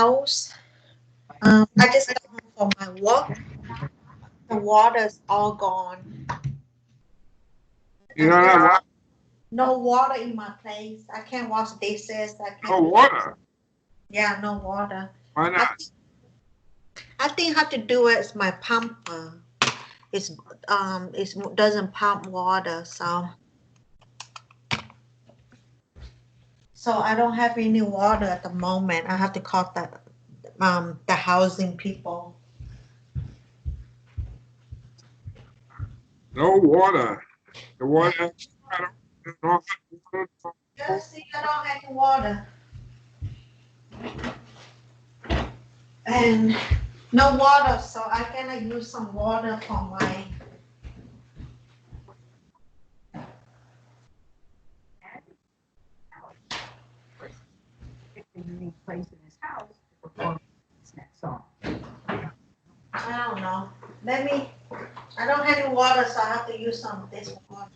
House. I just got home from my work. The water's all gone. You I don't still have have no water in my place. I can't wash dishes. I no can't do it. water. Yeah, no water. Why I not? think I think how to do it is my pump. It's it doesn't pump water, so I don't have any water at the moment. I have to call the housing people. No water. The water. I don't know. Just see, I don't have any water and no water, so I cannot use some water for my. I don't know. Let me. I don't have any water, so I have to use some of this water.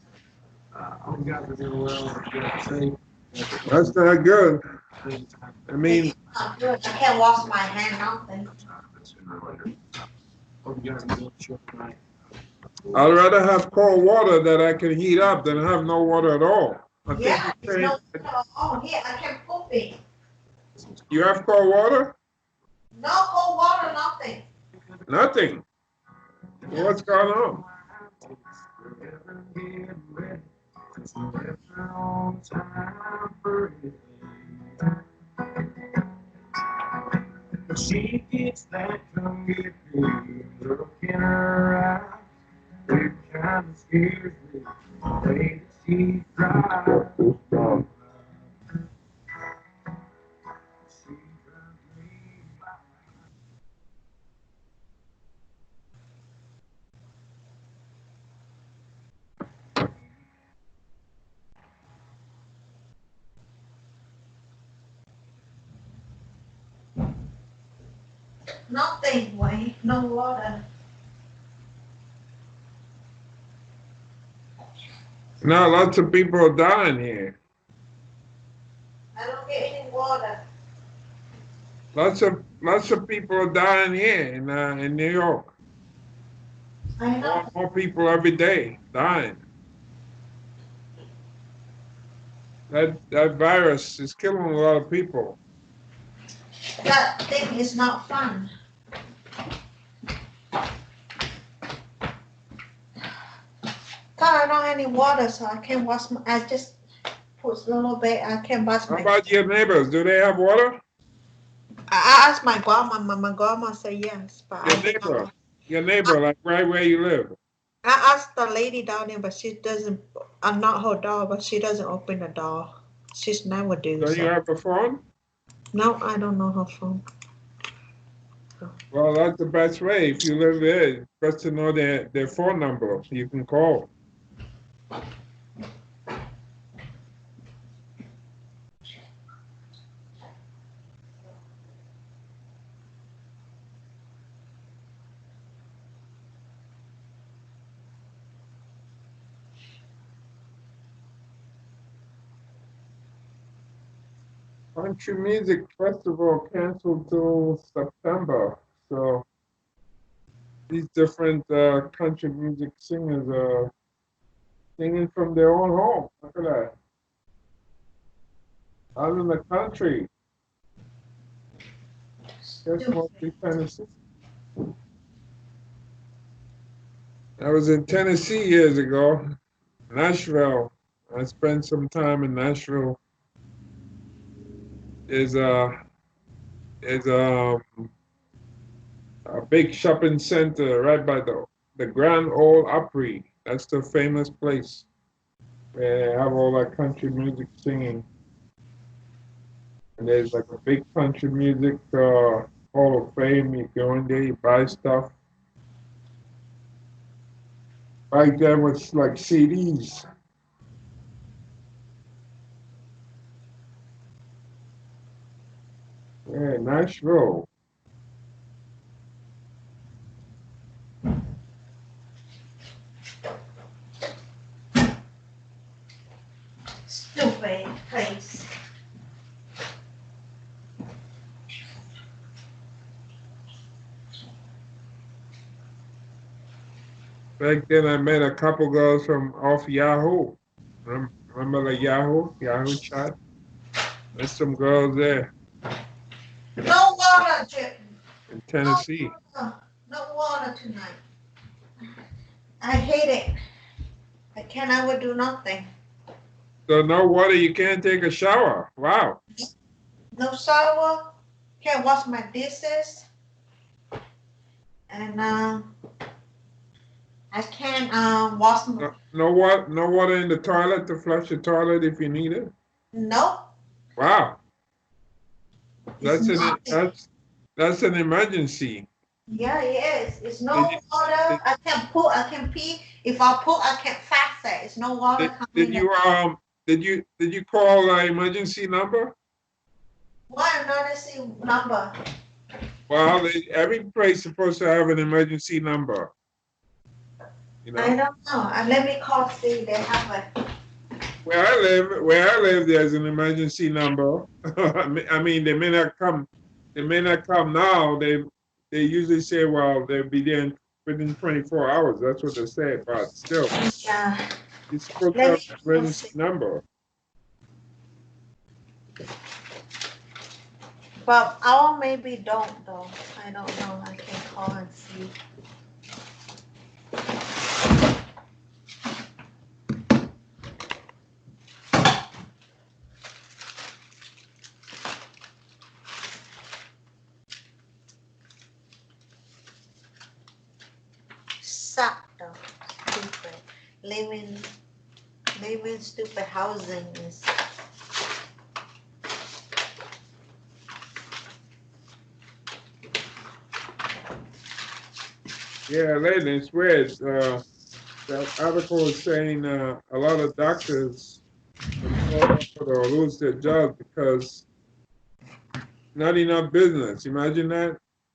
That's not good. I mean, It's not good. I can't wash my hand. Nothing. I'd rather have cold water that I can heat up than have no water at all. I think Yeah, it's no water. Oh, here I can poop it. you have cold water? No cold water, nothing. Nothing. No. What's going on? Nothing, Wayne. No water. Now lots of people are dying here. I don't get any water. Lots of people are dying here in New York. I know. More people every day dying. That virus is killing a lot of people. That thing is not fun. God, I don't have any water, so I can't wash my. I just put a little bit. I can't wash How my. about your neighbors? Do they have water? I asked my grandma. My grandma said yes, but Your I did not. neighbor, your neighbor, like right where you live. I asked the lady down there, but she doesn't. I'm not her door, but she doesn't open the door. She's never do Don't you so. have a phone? No, I don't know her phone. Well, that's the best way. If you live there, it's best to know their phone number. You can call. Country Music Festival canceled till September. So these different country music singers are singing from their own home. Look at that. Out in the country. Guess Stupid. mostly Tennessee. I was in Tennessee years ago, Nashville. I spent some time in Nashville. Is is a big shopping center right by the Grand Ole Opry. That's the famous place where they have all that country music singing. And there's like a big country music hall of fame. You go in there, you buy stuff. Back then was like CDs. Yeah, Nashville. Stupid place. Back then, I met a couple girls from off Yahoo. Remember the Yahoo chat? There's some girls there No water, Chip. in No Tennessee. water. No water tonight. I hate it. I can't ever do nothing. So no water, you can't take a shower. Wow. No shower. Can't wash my dishes. And I can't wash my. No water in the toilet to flush the toilet if you need it. No. Wow. It's That's an nothing. that's an emergency. Yeah, it is. It's no Did you water. did, I can't put. I can pee. If I put, I can't fast it. It's no water did coming in. you did you call the emergency number? What emergency number? Well, every place is supposed to have an emergency number. You I know, don't know. Let me call see. They have a. where I live, there's an emergency number. I mean, they may not come. They may not come now. They usually say, well, they'll be there within 24 hours. That's what they say. But still, Yeah. you're supposed to Let have me an call emergency see. number. But our maybe don't though. I don't know. I can call and see. Suck though. Stupid. Living stupid housing is. Yeah, lately it's weird. That article is saying a lot of doctors will fall off or lose their jobs because not enough business. Imagine that.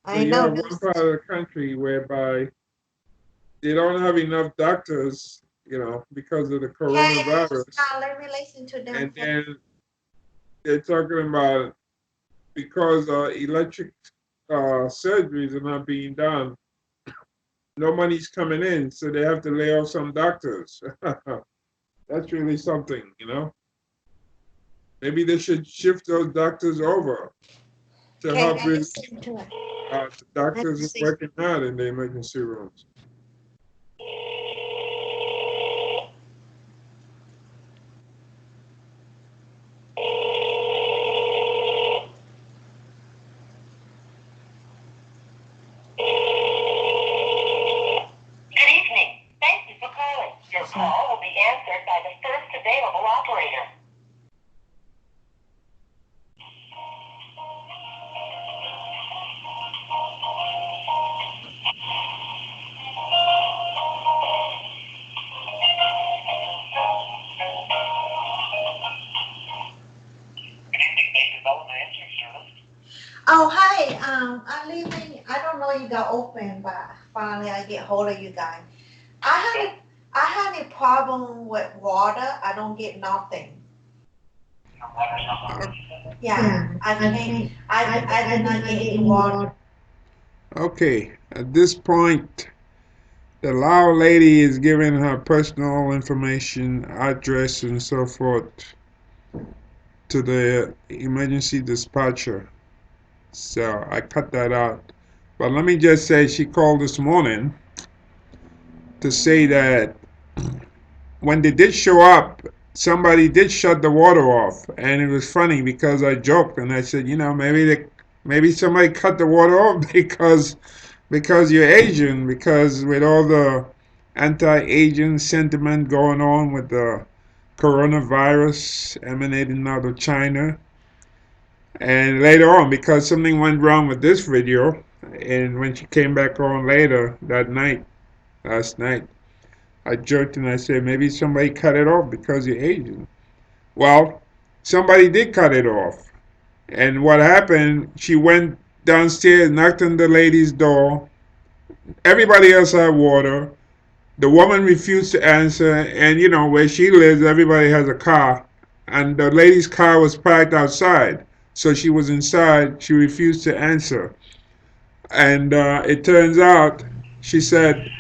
So I you know have one this. part of the country whereby they don't have enough doctors, because of the Hey, coronavirus, now let me listen to them. and then they're talking about because electric surgeries are not being done, no money's coming in, so they have to lay off some doctors. That's really something. Maybe they should shift those doctors over to Okay, help I really listen to it. the Let me doctors who are see. working hard in the emergency rooms. Good evening. Thank you for calling. Your call will be answered by the first available operator. Good evening, Major Development Answering Service. Oh, hi. I'm leaving. I don't know you got open, but finally I get hold of you guys. I had a, I had a problem with water. I don't get nothing. Your water's not working. Yeah, I can't. I did not get any water. Okay, at this point, the loud lady is giving her personal information, address, and so forth to the emergency dispatcher. So I cut that out. But let me just say she called this morning to say that when they did show up, somebody did shut the water off. And it was funny because I joked and I said, maybe somebody cut the water off because you're Asian, because with all the anti-Asian sentiment going on with the coronavirus emanating out of China. And later on, because something went wrong with this video, and when she came back on later that night, last night, I joked and I said, maybe somebody cut it off because you're Asian. Well, somebody did cut it off. And what happened, she went downstairs, knocked on the lady's door. Everybody else had water. The woman refused to answer, and where she lives, everybody has a car, and the lady's car was parked outside, so she was inside. She refused to answer, and it turns out she said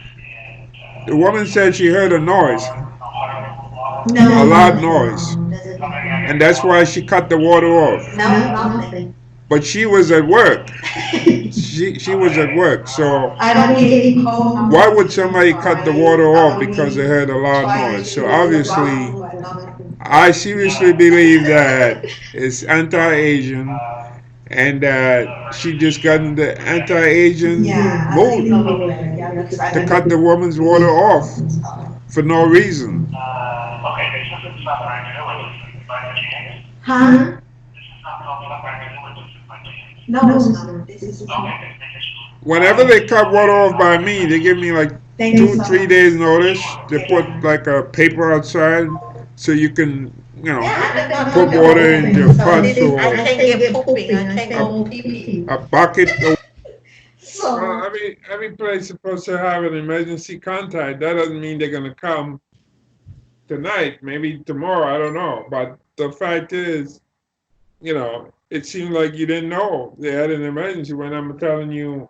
The woman said she heard a noise, a No, loud noise, doesn't. and that's why she cut the water off. No, nothing. But she was at work. She was at work, so I don't get cold. why would somebody cut the water off because they heard a loud Try noise? to So use the obviously, bathroom, but nothing. I seriously believe that it's anti-Asian and that she just got in the anti-Asian Yeah, I think mood so. Yeah, because I to don't cut the get woman's water off for no reason. Okay, since it's not brand new, it's by chance. Huh? This is not called brand new, it's by chance. No, it's not. This is. Okay, make sure. Whenever they cut water off by me, they give me like Thank you two, so 3 days much. notice. They put like a paper outside so you can, Yeah, I think put I'm water in open, your so pots I or can't get pooping. I can't a, go pee pee. a bucket. Well, So every place is supposed to have an emergency contact. That doesn't mean they're gonna come tonight. Maybe tomorrow. I don't know. But the fact is, it seemed like you didn't know they had an emergency when I'm telling you,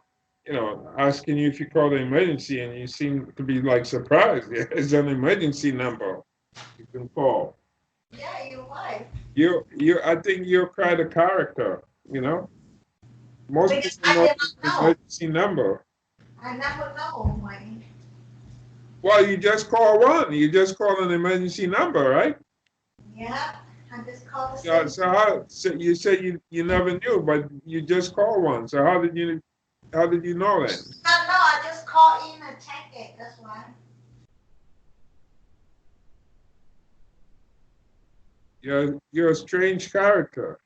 asking you if you called an emergency, and you seem to be like surprised. Yeah, it's an emergency number you can call. yeah, you're right. I think you're quite a character. You know, most Because people I know did the not know. emergency number. I never know, Wayne. Well, you just call one. You just call an emergency number, right? Yeah, I just called the Yeah. city. So you said you never knew, but you just called one. So how did you know that? No, I just called in and check it. That's why. You're a strange character.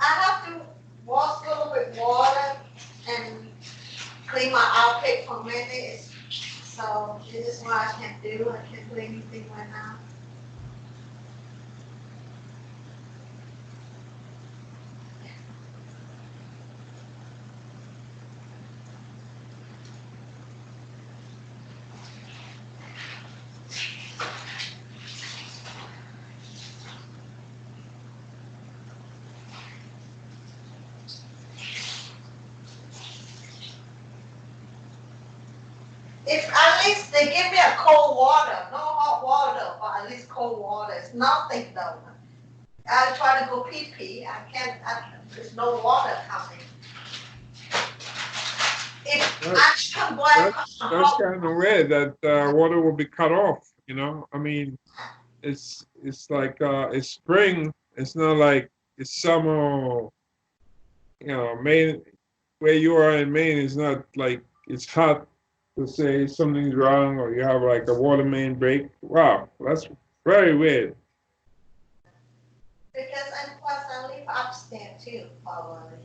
I have to wash a little bit water and clean my outfit for minutes. So this is what I can do. I can't do anything right now. If at least they give me a cold water, no hot water, but at least cold water. It's nothing though. I try to go pee pee. I can't. There's no water coming. If I can boil That's hot. kind of weird that water will be cut off. I mean, it's like it's spring. It's not like it's summer. Maine, where you are in Maine is not like it's hot to say something's wrong or you have like a water main break. Wow, that's very weird. Because and plus I live upstairs too, probably.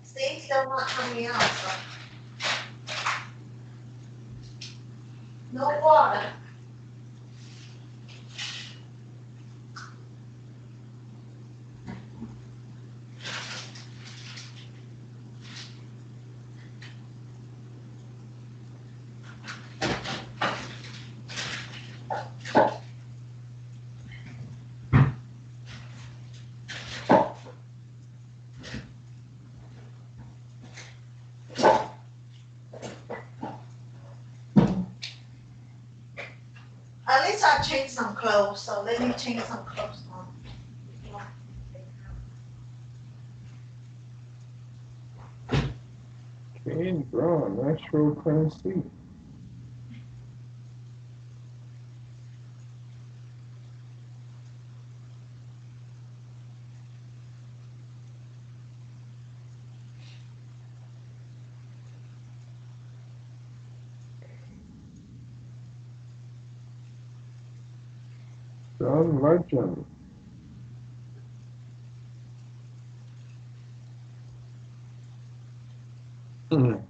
See, still not coming out, so no water. At least I changed some clothes, so let me change some clothes on. Paint draw, natural currency. John Legend. Mhm.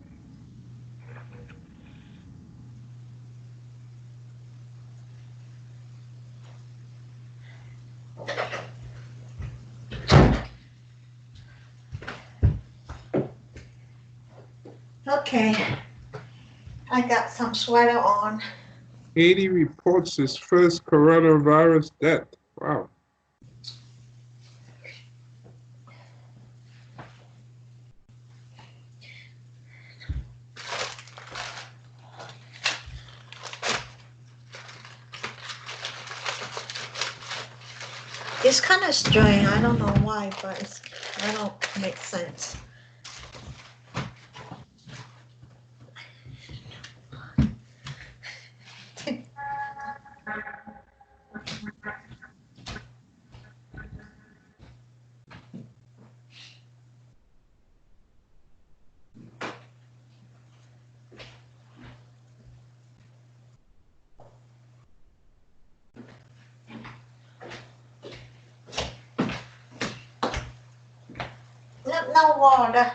Okay, I got some sweater on. Haiti reports its first coronavirus death. Wow. It's kind of strange. I don't know why, but I don't make sense. No water.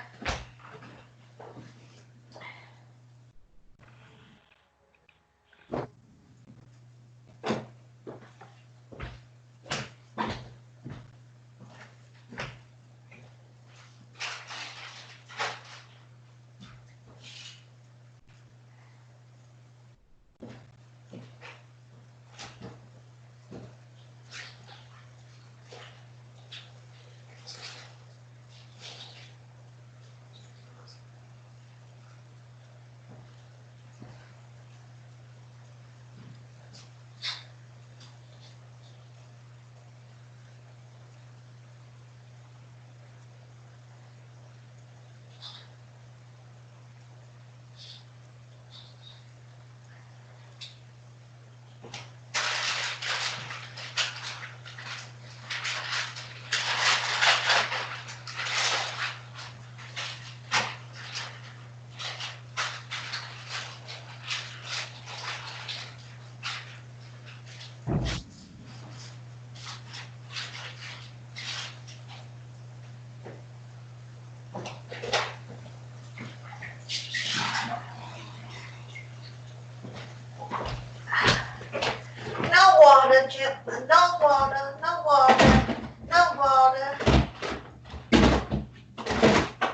No water, Jim. No water. No water. No water.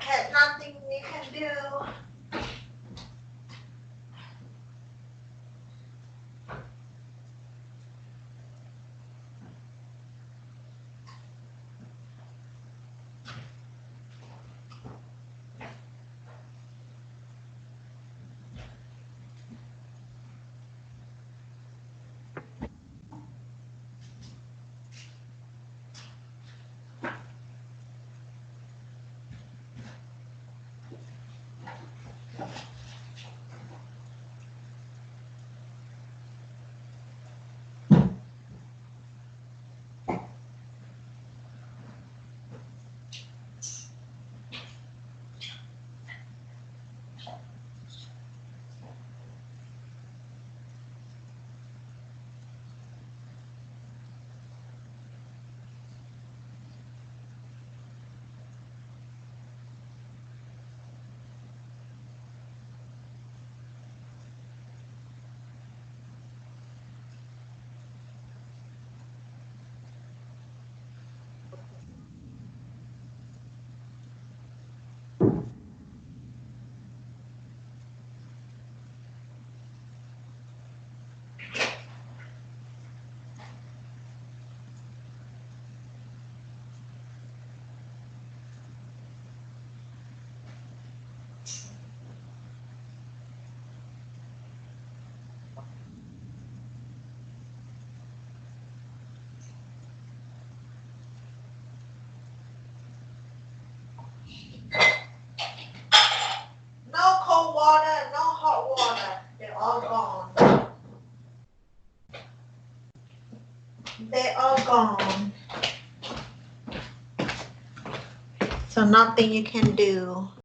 Can't nothing you can do. No all gone. They're all gone. So nothing you can do.